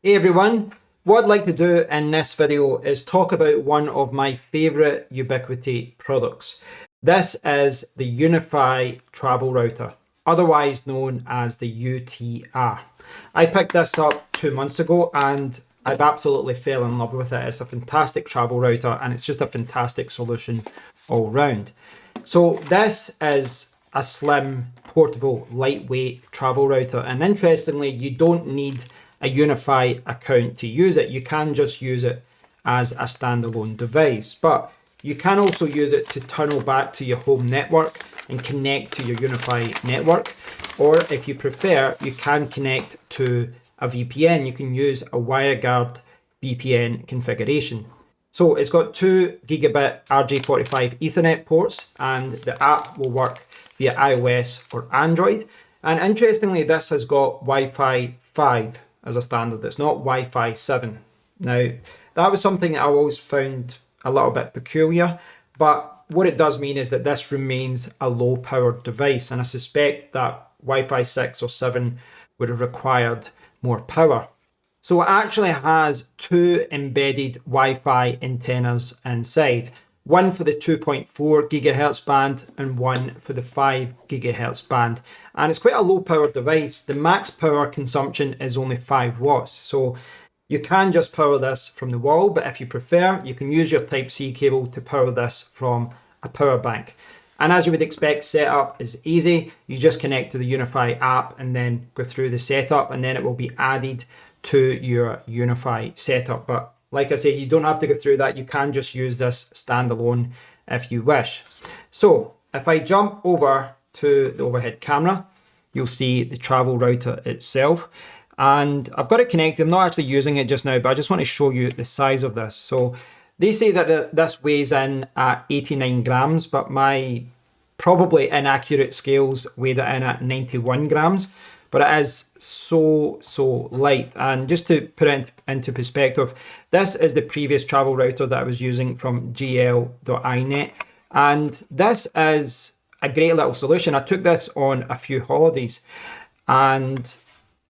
Hey everyone, what I'd like to do in this video is talk about one of my favorite Ubiquiti products. This is the UniFi Travel Router, otherwise known as the UTR. I picked this up 2 months ago and I've absolutely fell in love with it. It's a fantastic travel router and it's just a fantastic solution all round. So this is a slim, portable, lightweight travel router, and interestingly, you don't need a UniFi account to use it. You can just use it as a standalone device, but you can also use it to tunnel back to your home network and connect to your UniFi network. Or if you prefer, you can connect to a VPN. You can use a WireGuard VPN configuration. So it's got 2 gigabit RJ45 Ethernet ports, and the app will work via iOS or Android. And interestingly, this has got Wi-Fi 5 as a standard. It's not Wi-Fi 7. Now, that was something I always found a little bit peculiar, but what it does mean is that this remains a low powered device, and I suspect that Wi-Fi 6 or 7 would have required more power. So it actually has 2 embedded Wi-Fi antennas inside, one for the 2.4 gigahertz band and one for the 5 gigahertz band. And it's quite a low power device. The max power consumption is only 5 watts. So you can just power this from the wall, but if you prefer, you can use your Type-C cable to power this from a power bank. And as you would expect, setup is easy. You just connect to the UniFi app and then go through the setup, and then it will be added to your UniFi setup. But like I said, you don't have to go through that. You can just use this standalone if you wish. So if I jump over to the overhead camera, you'll see the travel router itself. And I've got it connected. I'm not actually using it just now, but I just want to show you the size of this. So they say that this weighs in at 89 grams, but my probably inaccurate scales weighed it in at 91 grams. But it is so light. And just to put it into perspective, this is the previous travel router that I was using from gl.inet. And this is a great little solution. I took this on a few holidays and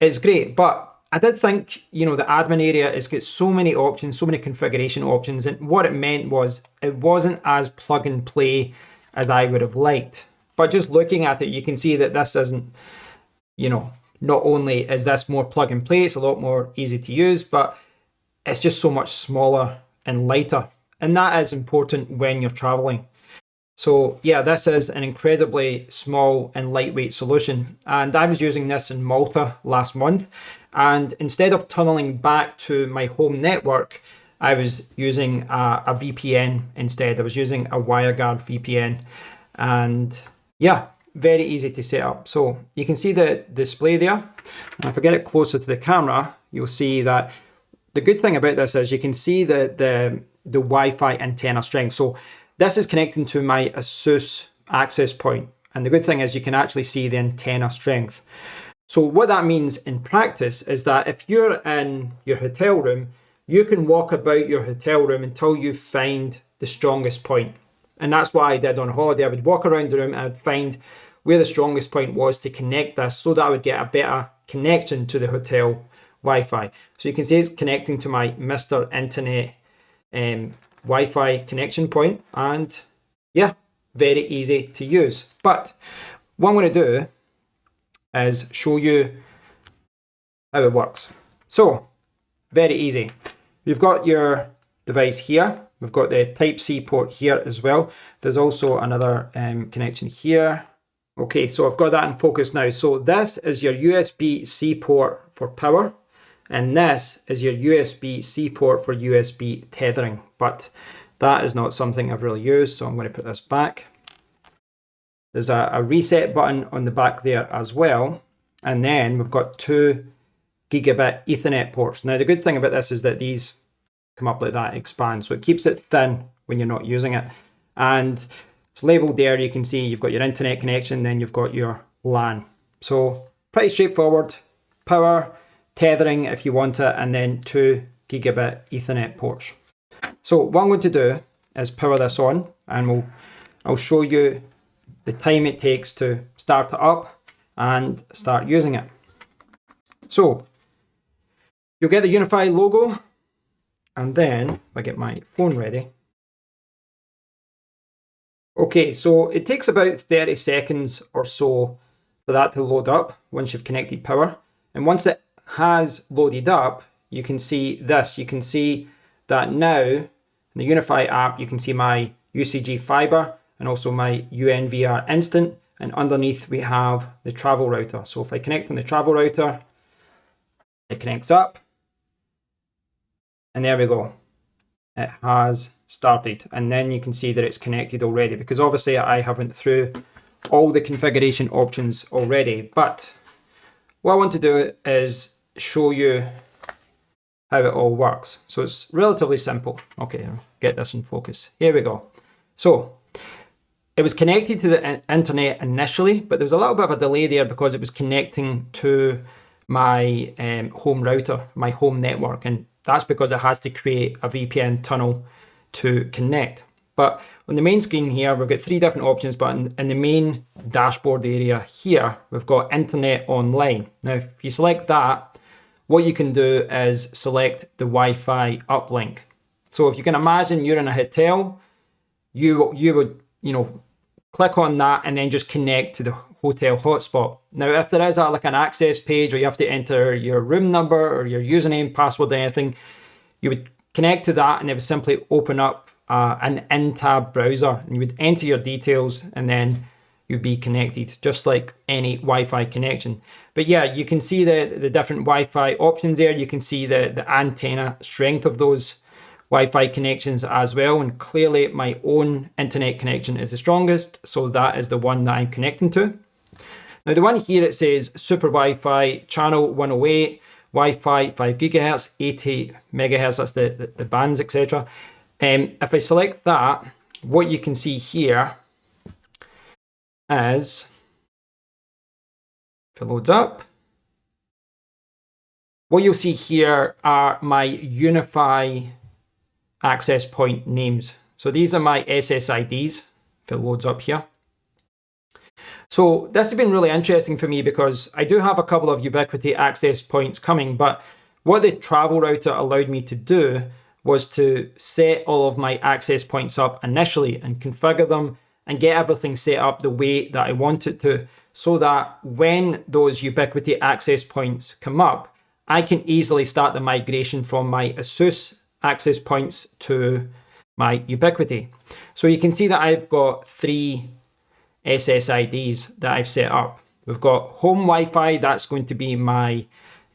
it's great. But I did think, the admin area has got so many options, so many configuration options. And what it meant was it wasn't as plug and play as I would have liked. But just looking at it, you can see that this isn't, not only is this more plug and play, it's a lot more easy to use, but it's just so much smaller and lighter. And that is important when you're traveling. So yeah, this is an incredibly small and lightweight solution. And I was using this in Malta last month. And instead of tunneling back to my home network, I was using a VPN instead. I was using a WireGuard VPN. And yeah, very easy to set up. So you can see the display there. And if I get it closer to the camera, you'll see that the good thing about this is you can see the Wi-Fi antenna strength. So this is connecting to my ASUS access point. And the good thing is you can actually see the antenna strength. So what that means in practice is that if you're in your hotel room, you can walk about your hotel room until you find the strongest point. And that's what I did on holiday. I would walk around the room and I'd find where the strongest point was to connect this so that I would get a better connection to the hotel Wi-Fi. So you can see it's connecting to my Mr. Internet Wi-Fi connection point, and yeah, very easy to use. But what I'm going to do is show you how it works. So very easy. You've got your device here. We've got the Type-C port here as well. There's also another connection here. Okay, so I've got that in focus now. So this is your USB-C port for power, and this is your USB-C port for USB tethering. But that is not something I've really used, so I'm going to put this back. There's a reset button on the back there as well. And then we've got 2 gigabit Ethernet ports. Now, the good thing about this is that these come up like that, expand. So it keeps it thin when you're not using it. And it's labeled there. You can see you've got your internet connection, then you've got your LAN. So pretty straightforward. Power, tethering if you want it, and then 2 gigabit Ethernet ports. So what I'm going to do is power this on, and I'll show you the time it takes to start it up and start using it. So You'll get the UniFi logo, and then if I get my phone ready. Okay, so it takes about 30 seconds or so for that to load up once you've connected power. And once it has loaded up, you can see this. You can see that now in the UniFi app, you can see my UCG fiber and also my UNVR instant. And underneath we have the travel router. So if I connect on the travel router, it connects up. And there we go. It has started, and then you can see that it's connected already, because obviously I haven't through all the configuration options already. But what I want to do is show you how it all works. So it's relatively simple. Okay, I'll get this in focus. Here we go. So it was connected to the internet initially, but there was a little bit of a delay there because it was connecting to my home router, my home network, and that's because it has to create a VPN tunnel to connect. But on the main screen here, we've got 3 different options, but in the main dashboard area here, we've got internet online. Now, if you select that, what you can do is select the Wi-Fi uplink. So if you can imagine you're in a hotel, you would, click on that and then just connect to the hotel hotspot. Now, if there is like an access page, or you have to enter your room number or your username, password, or anything, you would connect to that and it would simply open up an in-tab browser, and you would enter your details and then you'd be connected, just like any Wi-Fi connection. But yeah, you can see the different Wi-Fi options there. You can see the antenna strength of those Wi-Fi connections as well, and clearly my own internet connection is the strongest, so that is the one that I'm connecting to. Now the one here, it says Super Wi-Fi channel 108, Wi-Fi 5 gigahertz, 80 megahertz, that's the bands, etc. If I select that, what you can see here is, if it loads up, what you'll see here are my UniFi access point names. So these are my SSIDs, if it loads up here. So this has been really interesting for me because I do have a couple of Ubiquiti access points coming, but what the travel router allowed me to do was to set all of my access points up initially and configure them and get everything set up the way that I want it to, so that when those Ubiquiti access points come up, I can easily start the migration from my ASUS access points to my Ubiquiti. So you can see that I've got 3 SSIDs that I've set up. We've got home Wi-Fi, that's going to be my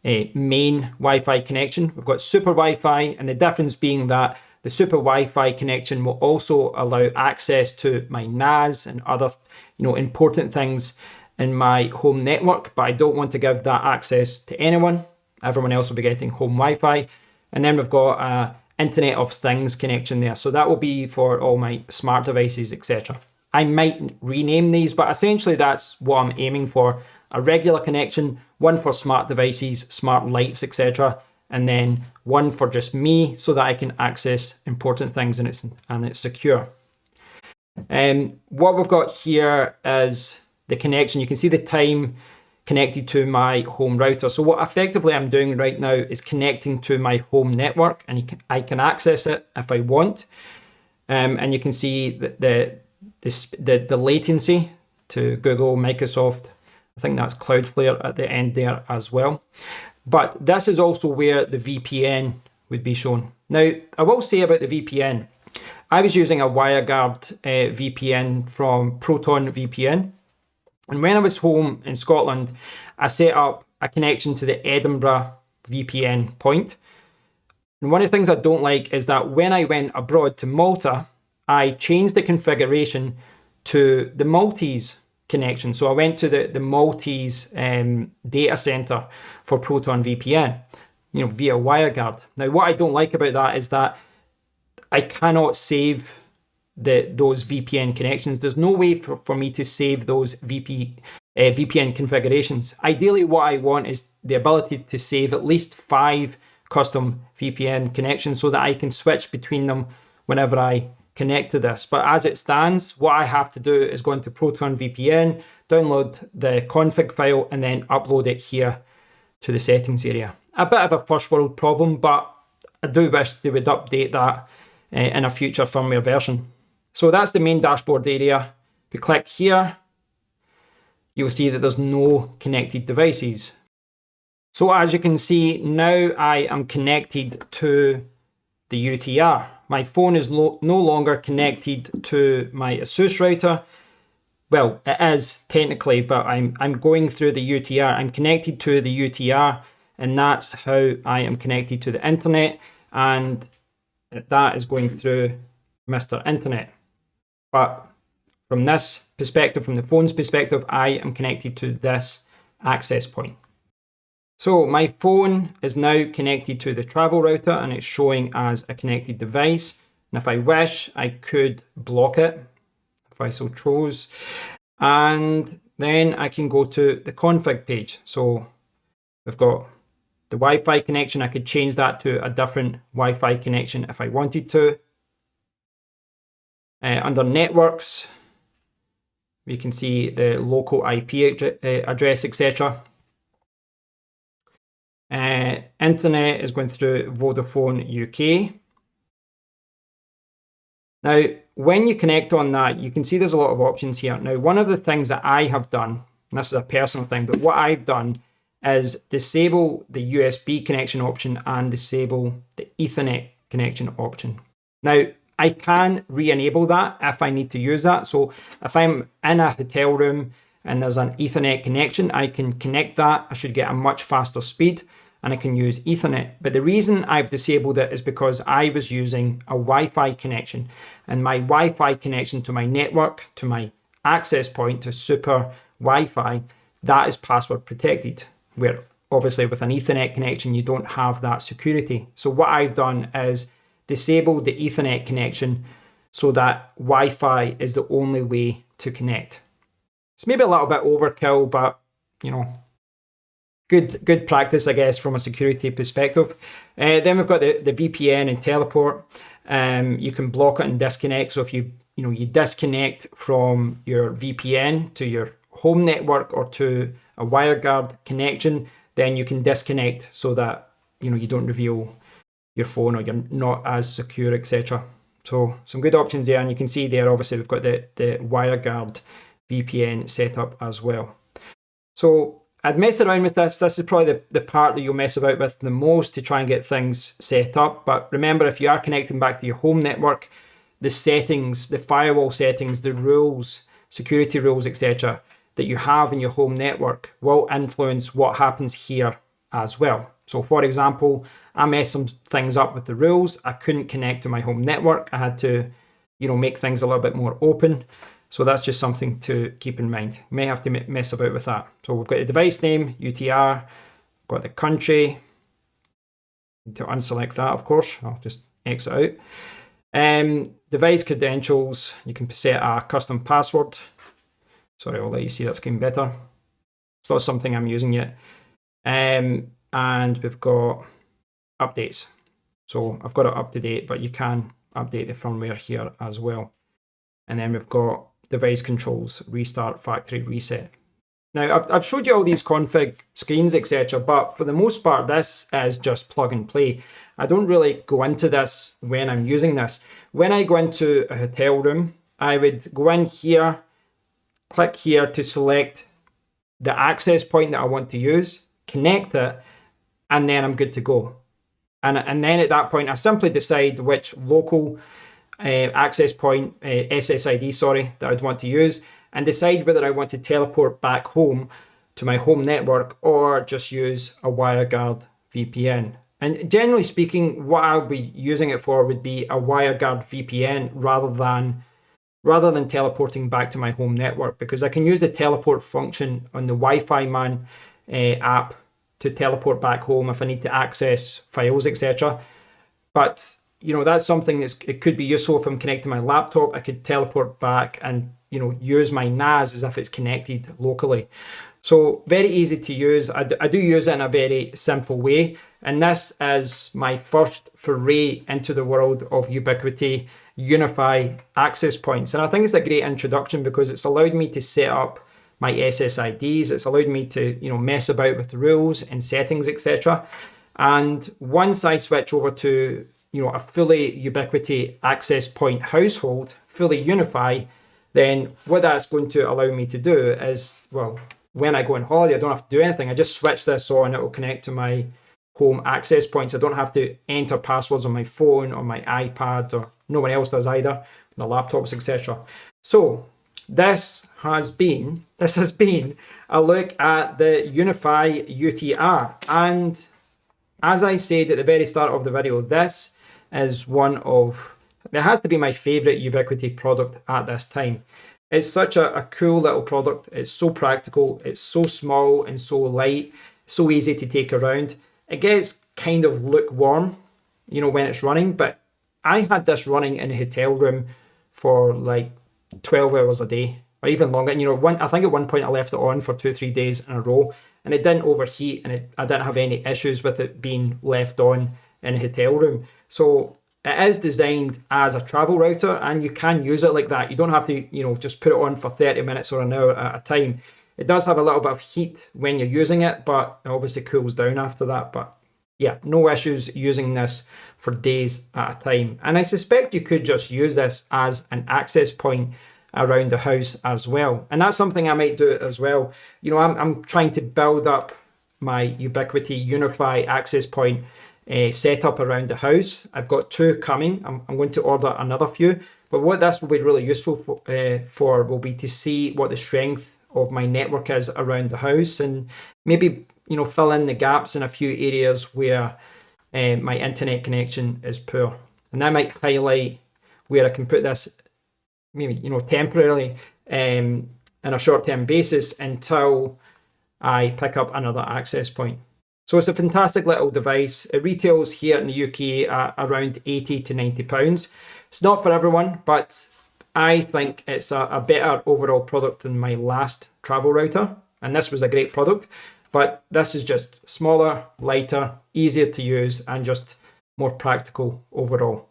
main Wi-Fi connection. We've got Super Wi-Fi, and the difference being that the Super Wi-Fi connection will also allow access to my NAS and other important things in my home network, but I don't want to give that access to anyone. Everyone else will be getting home Wi-Fi. And then we've got a Internet of Things connection there. So that will be for all my smart devices, etc. I might rename these, but essentially that's what I'm aiming for. A regular connection, one for smart devices, smart lights, etc. And then one for just me, so that I can access important things and it's secure. What we've got here is the connection. You can see the time connected to my home router. So what effectively I'm doing right now is connecting to my home network, and I can access it if I want. And you can see the latency to Google, Microsoft. I think that's Cloudflare at the end there as well. But this is also where the VPN would be shown. Now, I will say about the VPN, I was using a WireGuard VPN from Proton VPN. And when I was home in Scotland, I set up a connection to the Edinburgh VPN point. And one of the things I don't like is that when I went abroad to Malta, I changed the configuration to the Maltese connection. So I went to the Maltese data center for Proton VPN, via WireGuard. Now, what I don't like about that is that I cannot save those VPN connections. There's no way for me to save those VPN configurations. Ideally, what I want is the ability to save at least 5 custom VPN connections so that I can switch between them whenever I connect to this. But as it stands, what I have to do is go into Proton VPN, download the config file, and then upload it here to the settings area. a bit of a first world problem, but I do wish they would update that in a future firmware version. So that's the main dashboard area. If we click here, you'll see that there's no connected devices. So as you can see, now I am connected to the UTR. My phone is no longer connected to my ASUS router. Well, it is technically, but I'm going through the UTR. I'm connected to the UTR, and that's how I am connected to the internet, and that is going through Mr. Internet. But from this perspective, from the phone's perspective, I am connected to this access point. So my phone is now connected to the travel router, and it's showing as a connected device. And if I wish, I could block it if I so chose. And then I can go to the config page. So we've got the Wi-Fi connection. I could change that to a different Wi-Fi connection if I wanted to. Under networks, we can see the local IP address, etc. Internet is going through Vodafone UK. Now, when you connect on that, you can see there's a lot of options here. Now, one of the things that I have done, and this is a personal thing, but what I've done is disable the USB connection option and disable the Ethernet connection option. Now, I can re-enable that if I need to use that. So if I'm in a hotel room and there's an Ethernet connection, I can connect that. I should get a much faster speed, and I can use Ethernet. But the reason I've disabled it is because I was using a Wi-Fi connection, and my Wi-Fi connection to my network, to my access point, to super Wi-Fi, that is password protected, where obviously with an Ethernet connection, you don't have that security. So what I've done is disable the Ethernet connection so that Wi-Fi is the only way to connect. It's maybe a little bit overkill, but you know, good practice, I guess, from a security perspective. Then we've got the VPN and teleport. You can block it and disconnect. So if you disconnect from your VPN to your home network or to a WireGuard connection, then you can disconnect so that you don't reveal your phone or you're not as secure, etc. So some good options there, and you can see there obviously we've got the WireGuard VPN set up as well. So I'd mess around with this. This is probably the part that you'll mess about with the most to try and get things set up. But remember, if you are connecting back to your home network, the settings, the firewall settings, the rules, security rules, etc., that you have in your home network will influence what happens here as well. So for example, I messed some things up with the rules. I couldn't connect to my home network. I had to, make things a little bit more open. So that's just something to keep in mind. You may have to mess about with that. So we've got the device name, UTR, we've got the country. Need to unselect that, of course. I'll just exit out. Device credentials, you can set a custom password. Sorry, I'll let you see that screen better. It's not something I'm using yet. And we've got updates. So I've got it up to date, but you can update the firmware here as well. And then we've got device controls, restart, factory reset. Now, I've showed you all these config screens, etc., but for the most part, this is just plug and play. I don't really go into this when I'm using this. When I go into a hotel room, I would go in here, click here to select the access point that I want to use, connect it, and then I'm good to go. And then at that point, I simply decide which local access point, SSID, that I'd want to use, and decide whether I want to teleport back home to my home network or just use a WireGuard VPN. And generally speaking, what I'll be using it for would be a WireGuard VPN rather than teleporting back to my home network, because I can use the teleport function on the Wi-Fi Man app to teleport back home if I need to access files, etc. But that's something it could be useful if I'm connecting my laptop. I could teleport back and use my NAS as if it's connected locally. So very easy to use. I do use it in a very simple way, and this is my first foray into the world of Ubiquiti UniFi access points. And I think it's a great introduction because it's allowed me to set up my SSIDs. It's allowed me to mess about with the rules and settings, etc. And once I switch over to, a fully Ubiquiti access point household, fully UniFi, then what that's going to allow me to do is, well, when I go on holiday, I don't have to do anything. I just switch this on, it will connect to my home access points. I don't have to enter passwords on my phone or my iPad, or no one else does either, the laptops, etc. So this has been a look at the UniFi UTR. And as I said at the very start of the video, this is it has to be my favorite Ubiquiti product at this time. It's such a cool little product. It's so practical. It's so small and so light, so easy to take around. It gets kind of lukewarm, when it's running, but I had this running in a hotel room for like 12 hours a day or even longer. And I think at one point I left it on for 2-3 days in a row and it didn't overheat, and I didn't have any issues with it being left on in a hotel room. So it is designed as a travel router, and you can use it like that. You don't have to, just put it on for 30 minutes or an hour at a time. It does have a little bit of heat when you're using it, but it obviously cools down after that. But yeah, no issues using this for days at a time. And I suspect you could just use this as an access point around the house as well. And that's something I might do as well. I'm trying to build up my Ubiquiti UniFi access point setup around the house. I've got 2 coming. I'm going to order another few. But what this will be really useful for will be to see what the strength of my network is around the house, and maybe fill in the gaps in a few areas where my internet connection is poor. And I might highlight where I can put this maybe temporarily in a short-term basis until I pick up another access point. So it's a fantastic little device. It retails here in the UK at around £80 to £90. It's not for everyone, but I think it's a better overall product than my last travel router. And this was a great product, but this is just smaller, lighter, easier to use, and just more practical overall.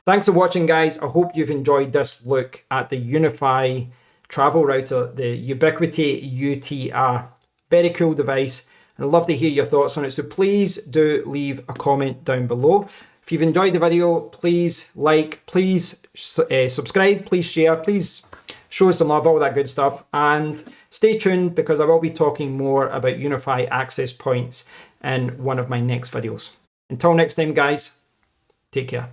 Thanks for watching, guys. I hope you've enjoyed this look at the UniFi travel router, the Ubiquiti UTR. Very cool device. I'd love to hear your thoughts on it. So please do leave a comment down below. If you've enjoyed the video, please like, please subscribe, please share, please show us some love, all that good stuff. And stay tuned, because I will be talking more about UniFi access points in one of my next videos. Until next time, guys, take care.